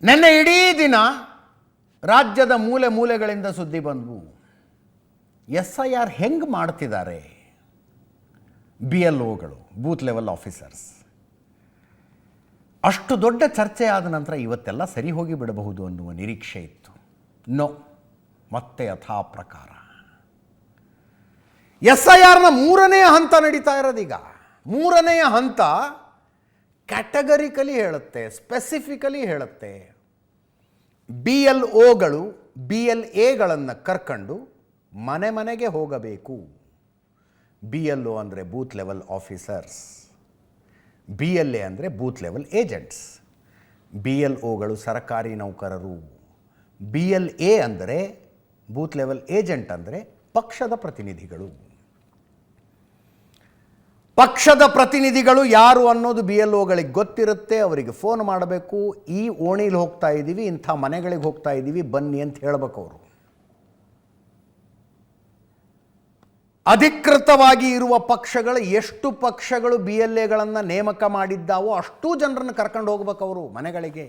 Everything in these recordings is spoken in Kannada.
ನೆನ್ನೆ ಇಡೀ ದಿನ ರಾಜ್ಯದ ಮೂಲೆ ಮೂಲೆಗಳಿಂದ ಸುದ್ದಿ ಬಂದವು. SIR ಹೆಂಗೆ ಮಾಡ್ತಿದ್ದಾರೆ BLOಗಳು, ಬೂತ್ ಲೆವೆಲ್ ಆಫೀಸರ್ಸ್. ಅಷ್ಟು ದೊಡ್ಡ ಚರ್ಚೆ ಆದ ನಂತರ ಇವತ್ತೆಲ್ಲ ಸರಿ ಹೋಗಿ ಬಿಡಬಹುದು ಅನ್ನುವ ನಿರೀಕ್ಷೆ ಇತ್ತು. ನೋ, ಮತ್ತೆ ಯಥಾ ಪ್ರಕಾರ SIRನ 3ನೇ ಹಂತ ನಡೀತಾ ಇರೋದೀಗ. 3ನೆಯ ಹಂತ ಕ್ಯಾಟಗರಿಕಲಿ ಹೇಳುತ್ತೆ, ಸ್ಪೆಸಿಫಿಕಲಿ ಹೇಳುತ್ತೆ. BLOಗಳು BLAಗಳನ್ನು ಕರ್ಕೊಂಡು ಮನೆ ಮನೆಗೆ ಹೋಗಬೇಕು. BLO ಅಂದರೆ ಬೂತ್ ಲೆವೆಲ್ ಆಫೀಸರ್ಸ್, BLA ಅಂದರೆ ಬೂತ್ ಲೆವೆಲ್ ಏಜೆಂಟ್ಸ್, BLOಗಳು ಸರ್ಕಾರಿ ನೌಕರರು, BLA ಅಂದರೆ ಬೂತ್ ಲೆವೆಲ್ ಏಜೆಂಟ್ ಅಂದರೆ ಪಕ್ಷದ ಪ್ರತಿನಿಧಿಗಳು. ಪಕ್ಷದ ಪ್ರತಿನಿಧಿಗಳು ಯಾರು ಅನ್ನೋದು BLOಗಳಿಗೆ ಗೊತ್ತಿರುತ್ತೆ. ಅವರಿಗೆ ಫೋನ್ ಮಾಡಬೇಕು, ಈ ಓಣಿಲಿ ಹೋಗ್ತಾ ಇದ್ದೀವಿ, ಇಂಥ ಮನೆಗಳಿಗೆ ಹೋಗ್ತಾ ಇದ್ದೀವಿ, ಬನ್ನಿ ಅಂತ ಹೇಳಬೇಕು. ಅವರು ಅಧಿಕೃತವಾಗಿ ಇರುವ ಪಕ್ಷಗಳು, ಎಷ್ಟು ಪಕ್ಷಗಳು BLAಗಳನ್ನು ನೇಮಕ ಮಾಡಿದ್ದಾವೋ ಅಷ್ಟೂ ಜನರನ್ನು ಕರ್ಕೊಂಡು ಹೋಗ್ಬೇಕು ಅವರು ಮನೆಗಳಿಗೆ.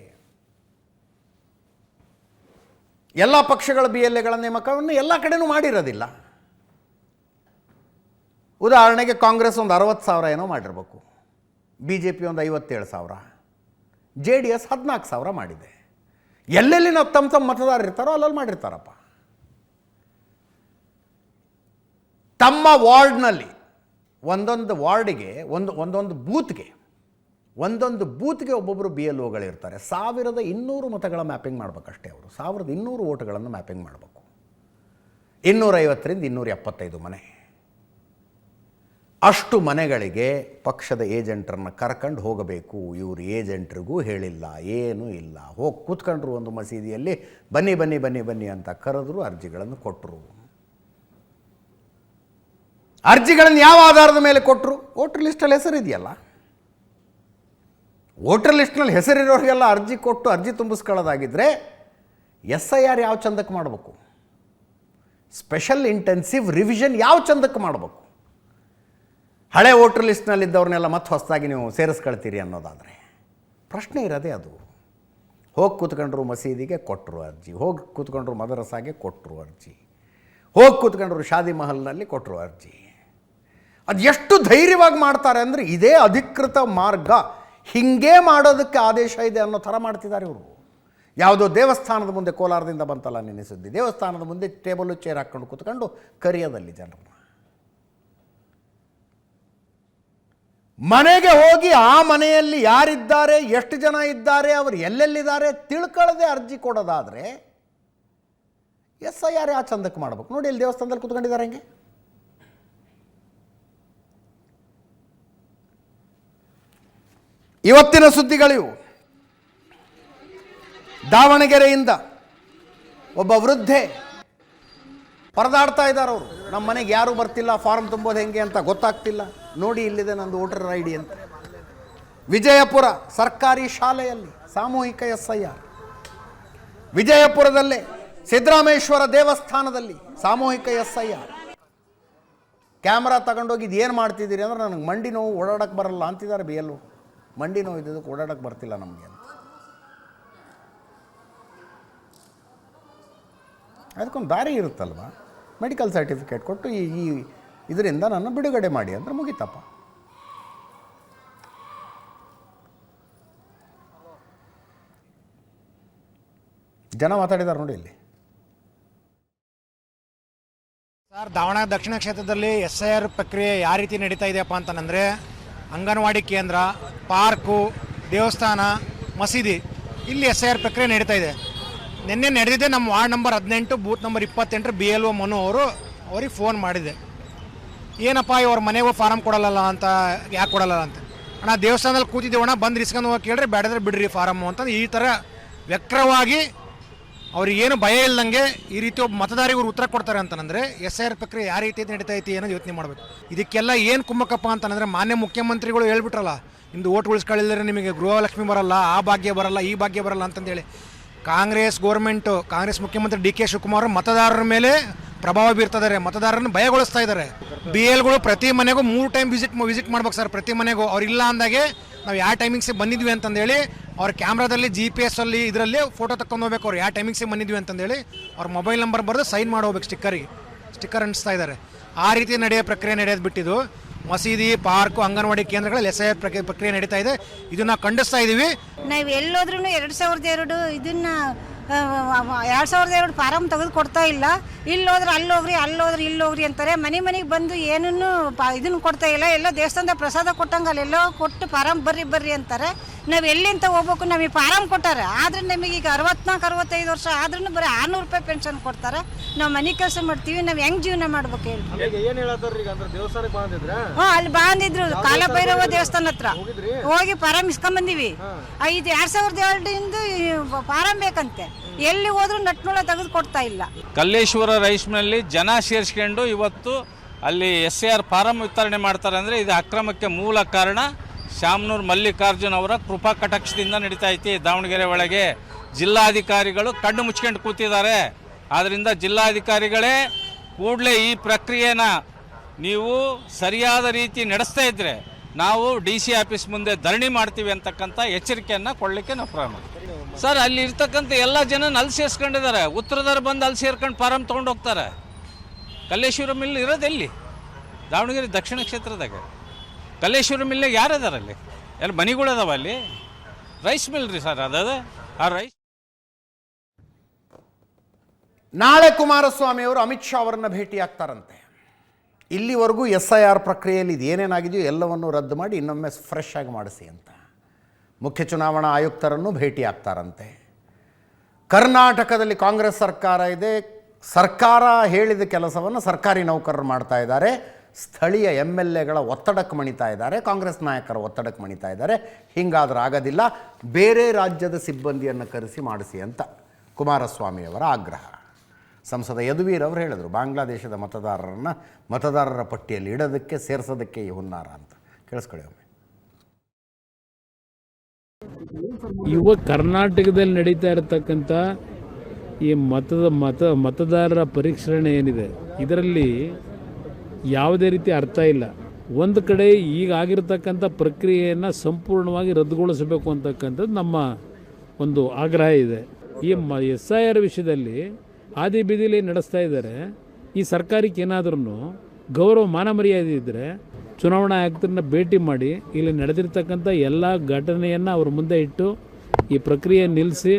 ಎಲ್ಲ ಪಕ್ಷಗಳ BLAಗಳ ನೇಮಕವನ್ನು ಎಲ್ಲ ಕಡೆನೂ ಮಾಡಿರೋದಿಲ್ಲ. ಉದಾಹರಣೆಗೆ ಕಾಂಗ್ರೆಸ್ ಒಂದು 60,000 ಏನೋ ಮಾಡಿರಬೇಕು, BJP ಒಂದು 57,000, JDS 14,000 ಮಾಡಿದೆ. ಎಲ್ಲೆಲ್ಲಿ ನಾವು ತಮ್ಮ ಮತದಾರರು ಇರ್ತಾರೋ ಅಲ್ಲಲ್ಲಿ ಮಾಡಿರ್ತಾರಪ್ಪ. ತಮ್ಮ ವಾರ್ಡ್ನಲ್ಲಿ ಒಂದೊಂದು ವಾರ್ಡಿಗೆ ಒಂದೊಂದು ಬೂತ್ಗೆ ಒಬ್ಬೊಬ್ಬರು BLOಗಳಿರ್ತಾರೆ. 1200 ಮತಗಳ ಮ್ಯಾಪಿಂಗ್ ಮಾಡಬೇಕಷ್ಟೇ. ಅವರು 1200 ಓಟ್ಗಳನ್ನು ಮ್ಯಾಪಿಂಗ್ ಮಾಡಬೇಕು. 250ರಿಂದ 275 ಮನೆ. ಅಷ್ಟು ಮನೆಗಳಿಗೆ ಪಕ್ಷದ ಏಜೆಂಟರನ್ನ ಕರ್ಕೊಂಡು ಹೋಗಬೇಕು. ಇವರು ಏಜೆಂಟ್ರಿಗೂ ಹೇಳಿಲ್ಲ, ಏನೂ ಇಲ್ಲ. ಹೋಗಿ ಕೂತ್ಕೊಂಡ್ರು ಒಂದು ಮಸೀದಿಯಲ್ಲಿ, ಬನ್ನಿ ಬನ್ನಿ ಬನ್ನಿ ಬನ್ನಿ ಅಂತ ಕರೆದ್ರು, ಅರ್ಜಿಗಳನ್ನು ಕೊಟ್ಟರು. ಅರ್ಜಿಗಳನ್ನು ಯಾವ ಆಧಾರದ ಮೇಲೆ ಕೊಟ್ಟರು? ವೋಟರ್ ಲಿಸ್ಟಲ್ಲಿ ಹೆಸರಿದೆಯಲ್ಲ, ವೋಟರ್ ಲಿಸ್ಟ್ನಲ್ಲಿ ಹೆಸರಿರೋರಿಗೆಲ್ಲ ಅರ್ಜಿ ಕೊಟ್ಟು ಅರ್ಜಿ ತುಂಬಿಸ್ಕೊಳ್ಳೋದಾಗಿದ್ದರೆ SIR ಯಾವ ಚಂದಕ್ಕೆ ಮಾಡಬೇಕು? ಸ್ಪೆಷಲ್ ಇಂಟೆನ್ಸಿವ್ ರಿವಿಷನ್ ಯಾವ ಚಂದಕ್ಕೆ ಮಾಡಬೇಕು? ಹಳೆ ವೋಟರ್ ಲಿಸ್ಟ್ನಲ್ಲಿದ್ದವ್ರನ್ನೆಲ್ಲ ಮತ್ತೆ ಹೊಸದಾಗಿ ನೀವು ಸೇರಿಸ್ಕೊಳ್ತೀರಿ ಅನ್ನೋದಾದರೆ ಪ್ರಶ್ನೆ ಇರೋದೇ ಅದು. ಹೋಗಿ ಕೂತ್ಕೊಂಡ್ರು ಮಸೀದಿಗೆ, ಕೊಟ್ಟರು ಅರ್ಜಿ. ಹೋಗಿ ಕೂತ್ಕೊಂಡ್ರು ಮದರಸಾಗೆ, ಕೊಟ್ಟರು ಅರ್ಜಿ. ಹೋಗಿ ಕೂತ್ಕೊಂಡ್ರು ಶಾದಿ ಮಹಲ್ನಲ್ಲಿ, ಕೊಟ್ಟರು ಅರ್ಜಿ. ಅದು ಎಷ್ಟು ಧೈರ್ಯವಾಗಿ ಮಾಡ್ತಾರೆ ಅಂದರೆ, ಇದೇ ಅಧಿಕೃತ ಮಾರ್ಗ, ಹೀಗೆ ಮಾಡೋದಕ್ಕೆ ಆದೇಶ ಇದೆ ಅನ್ನೋ ಥರ ಮಾಡ್ತಿದ್ದಾರೆ ಇವರು. ಯಾವುದೋ ದೇವಸ್ಥಾನದ ಮುಂದೆ, ಕೋಲಾರದಿಂದ ಬಂತಲ್ಲ ನಿನ್ನೆ ಸುದ್ದಿ, ದೇವಸ್ಥಾನದ ಮುಂದೆ ಟೇಬಲು ಚೇರ್ ಹಾಕ್ಕೊಂಡು ಕೂತ್ಕೊಂಡು ಕರಿಯೋದಲ್ಲಿ ಜನರನ್ನ. ಮನೆಗೆ ಹೋಗಿ ಆ ಮನೆಯಲ್ಲಿ ಯಾರಿದ್ದಾರೆ, ಎಷ್ಟು ಜನ ಇದ್ದಾರೆ, ಅವರು ಎಲ್ಲೆಲ್ಲಿದ್ದಾರೆ ತಿಳ್ಕೊಳ್ಳದೆ ಅರ್ಜಿ ಕೊಡೋದಾದರೆ SIR ಯಾವ ಚಂದಕ್ಕೆ ಮಾಡಬೇಕು? ನೋಡಿ, ಇಲ್ಲಿ ದೇವಸ್ಥಾನದಲ್ಲಿ ಕೂತ್ಕೊಂಡಿದ್ದಾರೆ. ಹಂಗೆ ಇವತ್ತಿನ ಸುದ್ದಿಗಳಿವು. ದಾವಣಗೆರೆಯಿಂದ ಒಬ್ಬ ವೃದ್ಧೆ ಪರದಾಡ್ತಾ ಇದ್ದಾರೆ. ಅವರು, ನಮ್ಮ ಮನೆಗೆ ಯಾರೂ ಬರ್ತಿಲ್ಲ, ಫಾರ್ಮ್ ತುಂಬೋದು ಹೆಂಗೆ ಅಂತ ಗೊತ್ತಾಗ್ತಿಲ್ಲ, ನೋಡಿ ಇಲ್ಲಿದೆ ನಂದು ವೋಟರ್ ID ಅಂತ. ವಿಜಯಪುರ ಸರ್ಕಾರಿ ಶಾಲೆಯಲ್ಲಿ ಸಾಮೂಹಿಕ SIR. ವಿಜಯಪುರದಲ್ಲೇ ಸಿದ್ದರಾಮೇಶ್ವರ ದೇವಸ್ಥಾನದಲ್ಲಿ ಸಾಮೂಹಿಕ SIR. ಕ್ಯಾಮ್ರಾ ತಗೊಂಡೋಗಿ ಇದು ಏನು ಮಾಡ್ತಿದ್ದೀರಿ ಅಂದ್ರೆ, ನನಗೆ ಮಂಡಿ ನೋವು, ಓಡಾಡಕ್ಕೆ ಬರಲ್ಲ ಅಂತಿದ್ದಾರೆ BLO. ಮಂಡಿ ನೋವು ಇದ್ದದಕ್ಕೆ ಓಡಾಡಕ್ಕೆ ಬರ್ತಿಲ್ಲ ನಮಗೆ ಅಂತ. ಅದಕ್ಕೊಂದು ದಾರಿ ಇರುತ್ತಲ್ವ, ಮೆಡಿಕಲ್ ಸರ್ಟಿಫಿಕೇಟ್ ಕೊಟ್ಟು ಈ ಇದರಿಂದ ನನ್ನ ಬಿಡುಗಡೆ ಮಾಡಿ ಅಂದರೆ ಮುಗಿತಪ್ಪ. ಜನ ಮಾತಾಡಿದ್ದಾರೆ ನೋಡಿ ಇಲ್ಲಿ. ಸರ್, ದಾವಣಗೆರೆ ದಕ್ಷಿಣ ಕ್ಷೇತ್ರದಲ್ಲಿ SIR ಪ್ರಕ್ರಿಯೆ ಯಾವ ರೀತಿ ನಡೀತಾ ಇದೆಯಪ್ಪ ಅಂತಂದರೆ, ಅಂಗನವಾಡಿ ಕೇಂದ್ರ, ಪಾರ್ಕು, ದೇವಸ್ಥಾನ, ಮಸೀದಿ, ಇಲ್ಲಿ SIR ಪ್ರಕ್ರಿಯೆ ನಡೀತಾ ಇದೆ. ನಿನ್ನೆ ನಡೆದಿದೆ ನಮ್ಮ ward number 18 booth number 28 BLO Manu ಅವ್ರಿಗೆ ಫೋನ್ ಮಾಡಿದೆ. ಏನಪ್ಪ ಇವ್ರ ಮನೆಗೂ ಫಾರಮ್ ಕೊಡಲ್ಲ ಅಂತ, ಯಾಕೆ ಕೊಡಲ್ಲ ಅಂತ. ಅಣ್ಣ ದೇವಸ್ಥಾನದಲ್ಲಿ ಕೂತಿದ್ದೇವಣ್ಣ, ಬಂದು ಇಸ್ಕೊಂಡು ಹೋಗಿ ಕೇಳ್ರಿ, ಬೇಡದ್ರೆ ಬಿಡ್ರಿ ಫಾರಮ್ಮು ಅಂತಂದು ಈ ಥರ ವ್ಯಕ್ರವಾಗಿ ಅವ್ರಿಗೇನು ಭಯ ಇಲ್ಲದಂಗೆ ಈ ರೀತಿ ಒಬ್ಬ ಮತದಾರಿಗಳು ಉತ್ತರ ಕೊಡ್ತಾರೆ ಅಂತಂದರೆ SIR ಪ್ರಕ್ರಿಯೆ ಯಾವ ರೀತಿ ನಡೀತಾ ಐತಿ ಅನ್ನೋದು ಯೋಚನೆ ಮಾಡಬೇಕು. ಇದಕ್ಕೆಲ್ಲ ಏನು ಕುಮ್ಮಕ್ಕಪ್ಪ ಅಂತಂದರೆ, ಮಾನ್ಯ ಮುಖ್ಯಮಂತ್ರಿಗಳು ಹೇಳ್ಬಿಟ್ರಲ್ಲ, ನಿಮ್ಮದು ಓಟ್ ಉಳಿಸ್ಕೊಳ್ಳಿಲ್ಲದ್ರೆ ನಿಮಗೆ ಗೃಹಲಕ್ಷ್ಮಿ ಬರಲ್ಲ, ಆ ಭಾಗ್ಯ ಬರಲ್ಲ, ಈ ಭಾಗ್ಯ ಬರಲ್ಲ ಅಂತಂದೇಳಿ. ಕಾಂಗ್ರೆಸ್ ಗೌರ್ಮೆಂಟು, ಕಾಂಗ್ರೆಸ್ ಮುಖ್ಯಮಂತ್ರಿ DK ಶಿವಕುಮಾರ್ ಮತದಾರರ ಮೇಲೆ ಪ್ರಭಾವ ಬೀರ್ತಿದ್ದಾರೆ, ಮತದಾರರನ್ನು ಭಯಗೊಳಿಸ್ತಾ ಇದ್ದಾರೆ. BLಗಳು ಪ್ರತಿ ಮನೆಗೂ 3 ಟೈಮ್ ವಿಸಿಟ್ ಮಾಡ್ಬೇಕು ಸರ್, ಪ್ರತಿ ಮನೆಗೂ. ಅವ್ರಿಲ್ಲ ಅಂದಾಗೆ ನಾವು ಯಾವ ಟೈಮಿಂಗ್ಸಿಗೆ ಬಂದಿದ್ವಿ ಅಂತಂದೇಳಿ ಅವ್ರ ಕ್ಯಾಮ್ರಾದಲ್ಲಿ GPS ಅಲ್ಲಿ ಇದರಲ್ಲಿ ಫೋಟೋ ತಗೊಂಡು ಹೋಗ್ಬೇಕು. ಅವ್ರು ಯಾವ ಟೈಮಿಂಗ್ಸಿಗೆ ಬಂದಿದ್ವಿ ಅಂತಂದೇಳಿ ಅವ್ರ ಮೊಬೈಲ್ ನಂಬರ್ ಬರೆದು ಸೈನ್ ಮಾಡಿ ಹೋಗ್ಬೇಕು. ಸ್ಟಿಕ್ಕರ್ ಅಂಟಿಸ್ತಾ ಇದ್ದಾರೆ. ಆ ರೀತಿ ಪ್ರಕ್ರಿಯೆ ನಡೆಯೋದು ಬಿಟ್ಟಿದ್ದು ಮಸೀದಿ, ಪಾರ್ಕು, ಅಂಗನವಾಡಿ ಕೇಂದ್ರಗಳಲ್ಲಿ SIR ಪ್ರಕ್ರಿಯೆ ನಡೀತಾ ಇದೆ. ಇದನ್ನ ಖಂಡಿಸ್ತಾ ಇದ್ದೀವಿ. ನಾವು ಎಲ್ಲೋದ್ರೂ 2002 ಇದನ್ನ 2002 ಫಾರಮ್ ತೆಗೆದು ಕೊಡ್ತಾ ಇಲ್ಲ. ಇಲ್ಲೋದ್ರೆ ಅಲ್ಲೋಗ್ರಿ, ಅಲ್ಲೋದ್ರೆ ಇಲ್ಲೋಗ್ರಿ ಅಂತಾರೆ. ಮನೆಗೆ ಬಂದು ಏನನ್ನು ಇದನ್ನು ಕೊಡ್ತಾ ಇಲ್ಲ. ಎಲ್ಲ ದೇವಸ್ಥಾನದ ಪ್ರಸಾದ ಕೊಟ್ಟಂಗೆ ಅಲ್ಲೆಲ್ಲೋ ಕೊಟ್ಟು ಫಾರಮ್ ಬರ್ರಿ ಅಂತಾರೆ. ನಾವು ಎಲ್ಲಿಂತ ಹೋಗ್ಬೇಕು? ನಮಗೆ ಫಾರಮ್ ಕೊಟ್ಟಾರೆ, ಆದರೆ ನಮಗೆ ಈಗ 64-65 ವರ್ಷ ಆದ್ರೂ ಬರೀ 600 ರೂಪಾಯಿ ಪೆನ್ಷನ್ ಕೊಡ್ತಾರೆ. ನಾವು ಮನೆ ಕೆಲಸ ಮಾಡ್ತೀವಿ, ನಾವು ಹೆಂಗ್ ಜೀವನ ಮಾಡ್ಬೇಕು ಹೇಳಿ? ಅಲ್ಲಿ ಬಂದಿದ್ರು ಕಾಲಭೈರವ ದೇವಸ್ಥಾನ ಹತ್ರ ಹೋಗಿ ಫಾರಮ್ ಇಸ್ಕೊಂಬಂದಿವಿ. 2002 ಫಾರಮ್ ಬೇಕಂತೆ. ಎಲ್ಲಿ ಹೋದ್ರೂ ನಟ್ನೊಳ ತೆಗೆದು ಕೊಡ್ತಾ ಇಲ್ಲ. ಕಲ್ಲೇಶ್ವರ ರೈಸ್ ಮಿಲ್ನಲ್ಲಿ ಜನ ಸೇರಿಸ್ಕೊಂಡು ಇವತ್ತು ಅಲ್ಲಿ SIR ಫಾರಂ ವಿತರಣೆ ಮಾಡ್ತಾರೆ ಅಂದರೆ ಇದು ಅಕ್ರಮಕ್ಕೆ ಮೂಲ ಕಾರಣ ಶಾಮನೂರು ಮಲ್ಲಿಕಾರ್ಜುನ್ ಅವರ ಕೃಪಾ ಕಟಾಕ್ಷದಿಂದ ನಡೀತಾ ಐತಿ. ದಾವಣಗೆರೆ ಒಳಗೆ ಜಿಲ್ಲಾಧಿಕಾರಿಗಳು ಕಣ್ಣು ಮುಚ್ಕೊಂಡು ಕೂತಿದ್ದಾರೆ. ಆದ್ದರಿಂದ ಜಿಲ್ಲಾಧಿಕಾರಿಗಳೇ ಕೂಡಲೇ ಈ ಪ್ರಕ್ರಿಯೆನ ನೀವು ಸರಿಯಾದ ರೀತಿ ನಡೆಸ್ತಾ ಇದ್ದರೆ ನಾವು DC ಆಫೀಸ್ ಮುಂದೆ ಧರಣಿ ಮಾಡ್ತೀವಿ ಅಂತಕ್ಕಂಥ ಎಚ್ಚರಿಕೆಯನ್ನು ಕೊಡಲಿಕ್ಕೆ ನಾವು ಪ್ರಾರಂಭ. ಸರ್, ಅಲ್ಲಿ ಇರ್ತಕ್ಕಂಥ ಎಲ್ಲ ಜನ ಅಲ್ಲಿ ಸೇರಿಸ್ಕೊಂಡಿದ್ದಾರೆ. ಉತ್ತರದವ್ರು ಬಂದು ಅಲ್ಲಿ ಸೇರ್ಕೊಂಡು ಫಾರಮ್ ತೊಗೊಂಡು ಹೋಗ್ತಾರೆ. ಕಲ್ಲೇಶ್ವರ ಮಿಲ್ ಇರೋದೆಲ್ಲಿ? ದಾವಣಗೆರೆ ದಕ್ಷಿಣ ಕ್ಷೇತ್ರದಾಗ ಕಲ್ಲೇಶ್ವರ ಮಿಲ್ನಾಗ ಯಾರು ಅದಾರ? ಅಲ್ಲಿ ಎಲ್ಲ ಮನೆಗಳು ಅದಾವ. ಅಲ್ಲಿ ರೈಸ್ ಮಿಲ್ ರೀ ಸರ್, ಅದ ಆ ರೈಸ್. ನಾಳೆ ಕುಮಾರಸ್ವಾಮಿ ಅವರು ಅಮಿತ್ ಶಾ ಅವರನ್ನು ಭೇಟಿ ಆಗ್ತಾರಂತೆ. ಇಲ್ಲಿವರೆಗೂ SIR ಪ್ರಕ್ರಿಯೆಯಲ್ಲಿ ಇದು ಏನೇನಾಗಿದೆಯೋ ಎಲ್ಲವನ್ನು ರದ್ದು ಮಾಡಿ ಇನ್ನೊಮ್ಮೆ ಫ್ರೆಶ್ ಆಗಿ ಮಾಡಿಸಿ ಅಂತ ಮುಖ್ಯ ಚುನಾವಣಾ ಆಯುಕ್ತರನ್ನು ಭೇಟಿ ಆಗ್ತಾರಂತೆ. ಕರ್ನಾಟಕದಲ್ಲಿ ಕಾಂಗ್ರೆಸ್ ಸರ್ಕಾರ ಇದೆ. ಸರ್ಕಾರ ಹೇಳಿದ ಕೆಲಸವನ್ನು ಸರ್ಕಾರಿ ನೌಕರರು ಮಾಡ್ತಾ ಇದ್ದಾರೆ. ಸ್ಥಳೀಯ MLAಗಳ ಒತ್ತಡಕ್ಕೆ ಮಣಿತಾ ಇದ್ದಾರೆ, ಕಾಂಗ್ರೆಸ್ ನಾಯಕರ ಒತ್ತಡಕ್ಕೆ ಮಣಿತಾ ಇದ್ದಾರೆ. ಹಿಂಗಾದ್ರೆ ಆಗೋದಿಲ್ಲ, ಬೇರೆ ರಾಜ್ಯದ ಸಿಬ್ಬಂದಿಯನ್ನು ಕರೆಸಿ ಮಾಡಿಸಿ ಅಂತ ಕುಮಾರಸ್ವಾಮಿಯವರ ಆಗ್ರಹ. ಸಂಸದ ಯದುವೀರ್ ಅವರು ಹೇಳಿದರು, ಬಾಂಗ್ಲಾದೇಶದ ಮತದಾರರ ಪಟ್ಟಿಯಲ್ಲಿ ಇಡೋದಕ್ಕೆ ಸೇರಿಸೋದಕ್ಕೆ ಈ ಹುನ್ನಾರ ಅಂತ. ಕೇಳಿಸ್ಕೊಳ್ಳಿ ಒಮ್ಮೆ. ಇವಾಗ ಕರ್ನಾಟಕದಲ್ಲಿ ನಡೀತಾ ಇರತಕ್ಕಂಥ ಈ ಮತದಾರರ ಪರಿಷ್ಕರಣೆ ಏನಿದೆ, ಇದರಲ್ಲಿ ಯಾವುದೇ ರೀತಿ ಅರ್ಥ ಇಲ್ಲ. ಒಂದು ಕಡೆ ಈಗ ಆಗಿರತಕ್ಕಂಥ ಪ್ರಕ್ರಿಯೆಯನ್ನು ಸಂಪೂರ್ಣವಾಗಿ ರದ್ದುಗೊಳಿಸಬೇಕು ಅಂತಕ್ಕಂಥದ್ದು ನಮ್ಮ ಒಂದು ಆಗ್ರಹ ಇದೆ. ಈ SIR ವಿಷಯದಲ್ಲಿ ಆದಿ ಬೀದಿಲಿ ನಡೆಸ್ತಾ ಇದ್ದಾರೆ. ಈ ಸರ್ಕಾರಕ್ಕೆ ಏನಾದ್ರೂ ಗೌರವ ಮಾನ ಮರ್ಯಾದೆ ಇದ್ದರೆ ಚುನಾವಣಾ ಆಯುಕ್ತರನ್ನ ಭೇಟಿ ಮಾಡಿ ಇಲ್ಲಿ ನಡೆದಿರ್ತಕ್ಕಂಥ ಎಲ್ಲ ಘಟನೆಯನ್ನು ಅವ್ರ ಮುಂದೆ ಇಟ್ಟು ಈ ಪ್ರಕ್ರಿಯೆ ನಿಲ್ಲಿಸಿ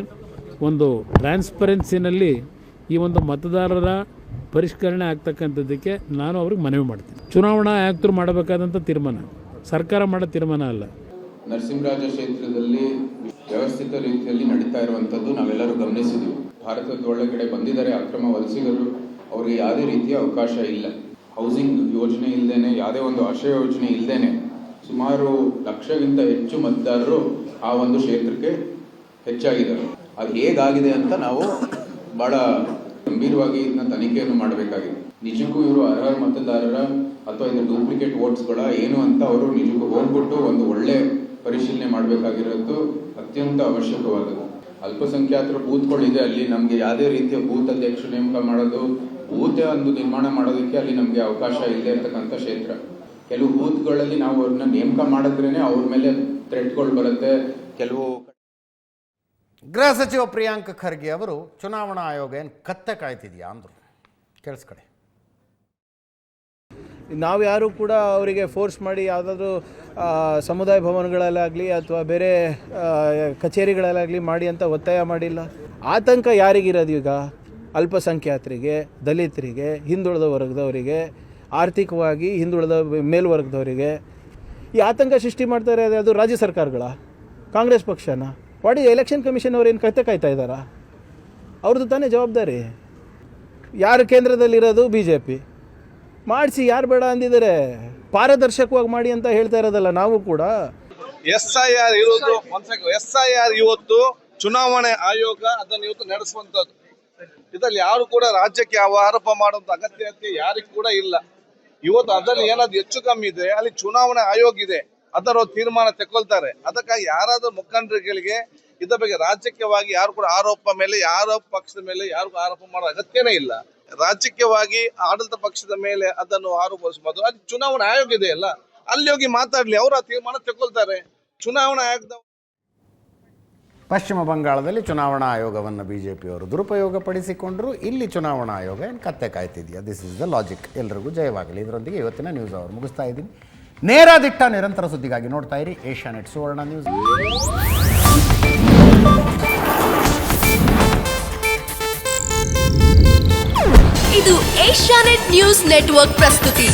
ಒಂದು ಟ್ರಾನ್ಸ್ಪರೆನ್ಸಿನಲ್ಲಿ ಈ ಒಂದು ಮತದಾರರ ಪರಿಷ್ಕರಣೆ ಆಗ್ತಕ್ಕಂಥದ್ದಕ್ಕೆ ನಾನು ಅವ್ರಿಗೆ ಮನವಿ ಮಾಡ್ತೀನಿ. ಚುನಾವಣಾ ಆಯುಕ್ತರು ಮಾಡಬೇಕಾದಂಥ ತೀರ್ಮಾನ, ಸರ್ಕಾರ ಮಾಡೋ ತೀರ್ಮಾನ ಅಲ್ಲ. ನರಸಿಂಹರಾಜ ಕ್ಷೇತ್ರದಲ್ಲಿ ವ್ಯವಸ್ಥಿತ ರೀತಿಯಲ್ಲಿ ನಡೀತಾ ಇರುವಂಥದ್ದು ನಾವೆಲ್ಲರೂ ಗಮನಿಸಿದ್ವಿ. ಭಾರತದ ಒಳಗಡೆ ಬಂದಿದ್ದಾರೆ ಅಕ್ರಮ ವಲಸಿಗರು, ಅವರಿಗೆ ಯಾವುದೇ ರೀತಿಯ ಅವಕಾಶ ಇಲ್ಲ. ಹೌಸಿಂಗ್ ಯೋಜನೆ ಇಲ್ಲದೇನೆ, ಯಾವುದೇ ಒಂದು ಆಶ್ರಯ ಯೋಜನೆ ಇಲ್ಲದೇನೆ ಸುಮಾರು 1 ಲಕ್ಷಕ್ಕಿಂತ ಹೆಚ್ಚು ಮತದಾರರು ಆ ಒಂದು ಕ್ಷೇತ್ರಕ್ಕೆ ಹೆಚ್ಚಾಗಿದ್ದಾರೆ. ಅದು ಹೇಗಾಗಿದೆ ಅಂತ ನಾವು ಬಹಳ ಗಂಭೀರವಾಗಿ ಇದನ್ನ ತನಿಖೆಯನ್ನು ಮಾಡಬೇಕಾಗಿದೆ. ನಿಜಕ್ಕೂ ಇವರು ಅರ್ಹ ಮತದಾರರ ಅಥವಾ ಇದು ಡೂಪ್ಲಿಕೇಟ್ ವೋಟ್ಸ್ಗಳ ಏನು ಅಂತ ಅವರು ನಿಜಕ್ಕೂ ಹೋಗ್ಬಿಟ್ಟು ಒಂದು ಒಳ್ಳೆ ಪರಿಶೀಲನೆ ಮಾಡಬೇಕಾಗಿರೋದು ಅತ್ಯಂತ ಅವಶ್ಯಕವಾದದ್ದು. ಅಲ್ಪಸಂಖ್ಯಾತರ ಬೂತ್ಗಳಿದೆ, ಅಲ್ಲಿ ನಮಗೆ ಯಾವುದೇ ರೀತಿಯ ಬೂತ್ ಅಧ್ಯಕ್ಷ ನೇಮಕ ಮಾಡೋದು, ಬೂತ್ ಒಂದು ನಿರ್ಮಾಣ ಮಾಡೋದಕ್ಕೆ ಅಲ್ಲಿ ನಮಗೆ ಅವಕಾಶ ಇಲ್ಲದೆ ಇರತಕ್ಕಂಥ ಕ್ಷೇತ್ರ. ಕೆಲವು ಬೂತ್ಗಳಲ್ಲಿ ನಾವು ಅವ್ರನ್ನ ನೇಮಕ ಮಾಡಿದ್ರೇನೆ ಅವ್ರ ಮೇಲೆ ಥ್ರೆಟ್ಗಳು ಬರುತ್ತೆ. ಕೆಲವು ಗೃಹ ಸಚಿವ ಪ್ರಿಯಾಂಕ್ ಖರ್ಗೆ ಅವರು ಚುನಾವಣಾ ಆಯೋಗ ಏನು ಕತ್ತೆ ಕಾಯ್ತಿದೆಯಾ ಅಂದರು. ಕೇಳಿಸ್ಕಡೆ. ನಾವು ಯಾರು ಕೂಡ ಅವರಿಗೆ ಫೋರ್ಸ್ ಮಾಡಿ ಯಾವುದಾದ್ರೂ ಸಮುದಾಯ ಭವನಗಳಲ್ಲಾಗಲಿ ಅಥವಾ ಬೇರೆ ಕಚೇರಿಗಳಲ್ಲಾಗಲಿ ಮಾಡಿ ಅಂತ ಒತ್ತಾಯ ಮಾಡಿಲ್ಲ. ಆತಂಕ ಯಾರಿಗಿರೋದು ಈಗ? ಅಲ್ಪಸಂಖ್ಯಾತರಿಗೆ, ದಲಿತರಿಗೆ, ಹಿಂದುಳಿದ ವರ್ಗದವರಿಗೆ, ಆರ್ಥಿಕವಾಗಿ ಹಿಂದುಳಿದ ಮೇಲ್ವರ್ಗದವರಿಗೆ ಈ ಆತಂಕ ಸೃಷ್ಟಿ ಮಾಡ್ತಾರೆ. ಅದು ರಾಜ್ಯ ಸರ್ಕಾರಗಳ ಕಾಂಗ್ರೆಸ್ ಪಕ್ಷನ ವಾಡಿ ಎಲೆಕ್ಷನ್ ಕಮಿಷನ್ ಅವ್ರು ಏನು ಕತೆ ಕಾಯ್ತಾ ಇದ್ದಾರಾ? ಅವ್ರದ್ದು ತಾನೇ ಜವಾಬ್ದಾರಿ. ಯಾರು ಕೇಂದ್ರದಲ್ಲಿರೋದು BJP. ಮಾಡಿಸಿ, ಯಾರು ಬೇಡ ಅಂದಿದ್ದಾರೆ? ಪಾರದರ್ಶಕವಾಗಿ ಮಾಡಿ ಅಂತ ಹೇಳ್ತಾ ಇರೋದಲ್ಲ ನಾವು ಕೂಡ. SIR ಇರೋದು SIR ಇವತ್ತು ಚುನಾವಣೆ ಆಯೋಗ ಅದನ್ನು ಇವತ್ತು ನಡೆಸುವಂಥದ್ದು. ಇದರಲ್ಲಿ ಯಾರು ಕೂಡ ರಾಜ್ಯಕ್ಕೆ ಯಾವ ಆರೋಪ ಮಾಡುವಂತ ಅಗತ್ಯತೆ ಯಾರಿಗೂ ಕೂಡ ಇಲ್ಲ. ಇವತ್ತು ಅದರಲ್ಲಿ ಏನಾದ್ರು ಹೆಚ್ಚು ಕಮ್ಮಿ ಇದೆ, ಅಲ್ಲಿ ಚುನಾವಣಾ ಆಯೋಗ ಇದೆ, ಅದರ ತೀರ್ಮಾನ ತಗೊಳ್ತಾರೆ. ಅದಕ್ಕಾಗಿ ಯಾರಾದ್ರೂ ಮುಖಂಡರುಗಳಿಗೆ ಇದರ ಬಗ್ಗೆ ರಾಜಕೀಯವಾಗಿ ಯಾರು ಕೂಡ ಆರೋಪ ಮೇಲೆ ಯಾರ ಪಕ್ಷದ ಮೇಲೆ ಯಾರಿಗೂ ಆರೋಪ ಮಾಡೋ ಅಗತ್ಯನೇ ಇಲ್ಲ. ರಾಜಕೀಯವಾಗಿ ಆಡಳಿತ ಪಕ್ಷದ ಮೇಲೆ ಅದನ್ನು ಆರೋಪಿಸಬಹುದು. ಅದು ಚುನಾವಣಾ ಆಯೋಗ ಇದೆ ಅಲ್ಲ, ಅಲ್ಲಿ ಹೋಗಿ ಮಾತಾಡ್ಲಿ, ಅವರು ಆ ತೀರ್ಮಾನ ತಗೊಳ್ತಾರೆ. ಚುನಾವಣಾ ಆಯೋಗದ ಪಶ್ಚಿಮ ಬಂಗಾಳದಲ್ಲಿ ಚುನಾವಣಾ ಆಯೋಗವನ್ನು ಬಿ ಜೆ ಪಿಯವರು ದುರುಪಯೋಗಪಡಿಸಿಕೊಂಡರು. ಇಲ್ಲಿ ಚುನಾವಣಾ ಆಯೋಗ ಏನು ಕತ್ತೆ ಕಾಯ್ತಿದೆಯಾ? This is the logic. ಎಲ್ರಿಗೂ ಜಯವಾಗಲಿ. ಇದರೊಂದಿಗೆ ಇವತ್ತಿನ ನ್ಯೂಸ್ ಅವರು ಮುಗಿಸ್ತಾ ಇದ್ದೀನಿ. ನೇರ ದಿಟ್ಟ ನಿರಂತರ ಸುದ್ದಿಗಾಗಿ ನೋಡ್ತಾ ಇರಿ ಏಷ್ಯಾನೆಟ್ ಸುವರ್ಣ ನ್ಯೂಸ್. ಇದು ಏಷ್ಯಾನೆಟ್ ನ್ಯೂಸ್ ನೆಟ್ವರ್ಕ್ ಪ್ರಸ್ತುತಿ.